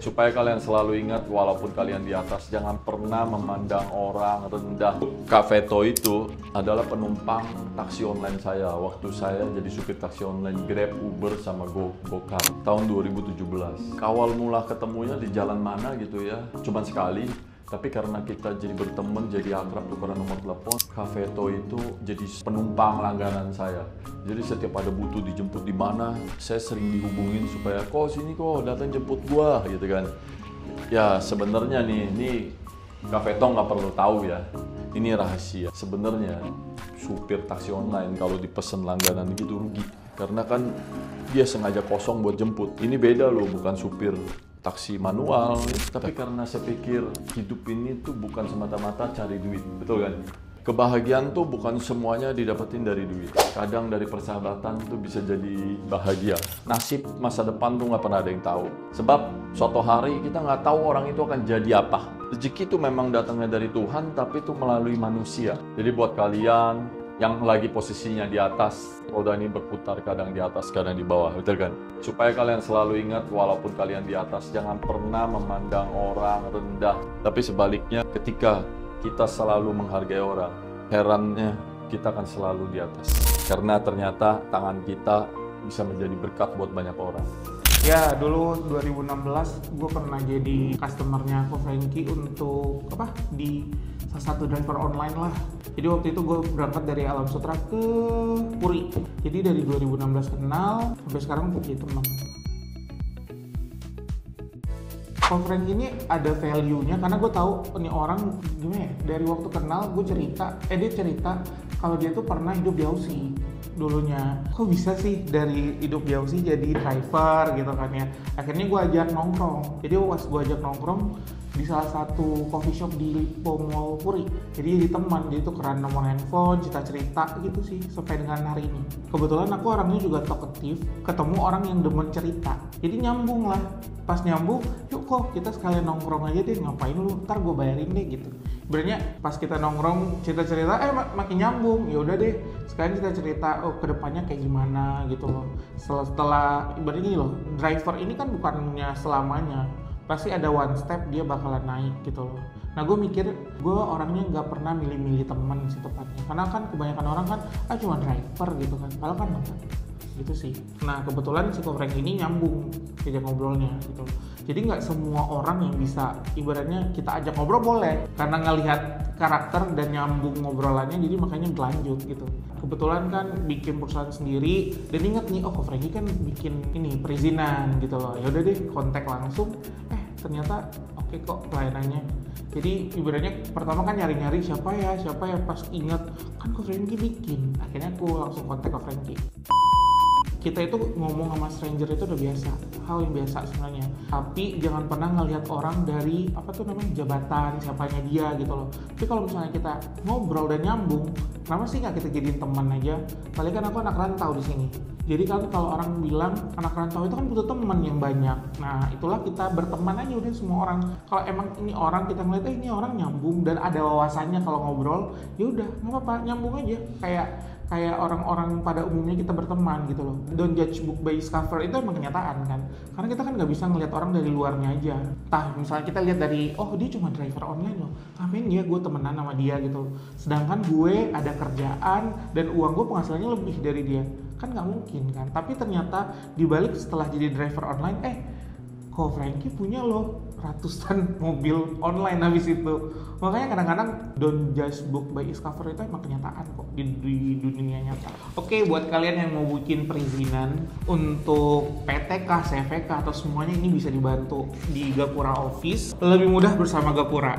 Supaya kalian selalu ingat, walaupun kalian di atas, jangan pernah memandang orang rendah. Kak Veto itu adalah penumpang taksi online saya waktu saya jadi supir taksi online Grab, Uber, sama GoCar tahun 2017. Awal mula ketemunya di jalan mana gitu ya, cuman sekali. Tapi karena kita jadi berteman, jadi akrab, tukeran nomor telepon, Kak Veto itu jadi penumpang langganan saya. Jadi setiap ada butuh dijemput di mana, saya sering dihubungin supaya, kok sini kok datang jemput gua gitu kan. Ya sebenarnya nih, ini Kak Veto nggak perlu tahu ya. Ini rahasia. Sebenarnya supir taksi online kalau dipesen langganan gitu rugi. Karena kan dia sengaja kosong buat jemput. Ini beda loh, bukan supir taksi manual. Tapi karena saya pikir hidup ini tuh bukan semata-mata cari duit, betul kan? Kebahagiaan tuh bukan semuanya didapetin dari duit. Kadang dari persahabatan tuh bisa jadi bahagia. Nasib masa depan tuh nggak pernah ada yang tahu. Sebab suatu hari kita nggak tahu orang itu akan jadi apa. Rezeki itu memang datangnya dari Tuhan, tapi itu melalui manusia. Jadi buat kalian yang lagi posisinya di atas, roda ini berputar kadang di atas, kadang di bawah, betul kan? Supaya kalian selalu ingat, walaupun kalian di atas, jangan pernah memandang orang rendah. Tapi sebaliknya, ketika kita selalu menghargai orang, herannya kita akan selalu di atas. Karena ternyata tangan kita bisa menjadi berkat buat banyak orang. Ya, dulu 2016 gue pernah jadi customernya Ko Franky untuk di salah satu driver online lah. Jadi waktu itu gue berangkat dari Alam Sutra ke Puri. Jadi dari 2016 kenal sampai sekarang jadi teman. Ko Franky ini ada value-nya karena gue tahu ini orang gimana ya, dari waktu kenal gue dia cerita kalau dia tuh pernah hidup di Aussie dulunya. Kok bisa sih dari hidup di Aussie jadi driver gitu kan ya. Akhirnya gue ajak nongkrong. Jadi pas gue ajak nongkrong di salah satu coffee shop di Mall Puri. Jadi teman, jadi tukeran nomor handphone, cerita-cerita gitu sih sampai dengan hari ini. Kebetulan aku orangnya juga talkative, ketemu orang yang demen cerita. Jadi nyambung lah. Pas nyambung, yuk kok kita sekalian nongkrong aja deh, ngapain lu, ntar gue bayarin deh gitu. Sebenarnya pas kita nongkrong cerita-cerita, makin nyambung. Ya udah deh, sekarang kita cerita kedepannya kayak gimana gitu loh. Setelah ibaratnya gini loh, driver ini kan bukannya selamanya, pasti ada one step dia bakalan naik gitu loh. Nah gue mikir, gue orangnya nggak pernah milih-milih teman sih tepatnya, karena kan kebanyakan orang kan cuma driver gitu kan, padahal kan enggak gitu sih. Nah kebetulan si Ko Franky ini nyambung diajak ngobrolnya gitu. Jadi nggak semua orang yang bisa ibaratnya kita ajak ngobrol boleh, karena ngelihat karakter dan nyambung ngobrolannya, jadi makanya berlanjut gitu. Kebetulan kan bikin perusahaan sendiri dan inget nih, Ko Franky kan bikin ini perizinan gitu loh. Ya udah deh kontak langsung, ternyata oke kok pelayanannya. Jadi ibaratnya pertama kan nyari-nyari siapa ya pas inget kan Ko Franky bikin. Akhirnya aku langsung kontak Ko Franky. Kita itu ngomong sama stranger itu udah biasa, hal yang biasa sebenarnya. Tapi jangan pernah ngelihat orang dari jabatan, siapanya dia gitu loh. Tapi kalau misalnya kita ngobrol dan nyambung, kenapa sih nggak kita jadiin teman aja? Paling kan aku anak rantau di sini. Jadi kan kalau orang bilang anak rantau itu kan butuh teman yang banyak. Nah itulah kita berteman aja udah semua orang. Kalau emang ini orang kita ngeliat ini orang nyambung dan ada wawasannya kalau ngobrol, ya udah nggak apa-apa, nyambung aja. Kayak orang-orang pada umumnya kita berteman gitu loh. Don't judge book by its cover, itu emang kenyataan kan. Karena kita kan nggak bisa ngelihat orang dari luarnya aja. Misalnya kita lihat dari, dia cuma driver online loh, ngapain ya gue temenan sama dia gitu. Sedangkan gue ada kerjaan dan uang gue penghasilannya lebih dari dia. Kan nggak mungkin kan. Tapi ternyata dibalik setelah jadi driver online, Ko Franky punya loh ratusan mobil online habis itu. Makanya kadang-kadang don't judge book by its cover itu emang kenyataan kok di dunia nyata. Oke, buat kalian yang mau bikin perizinan untuk PTK, CVK atau semuanya, ini bisa dibantu di Gapura Office. Lebih mudah bersama Gapura.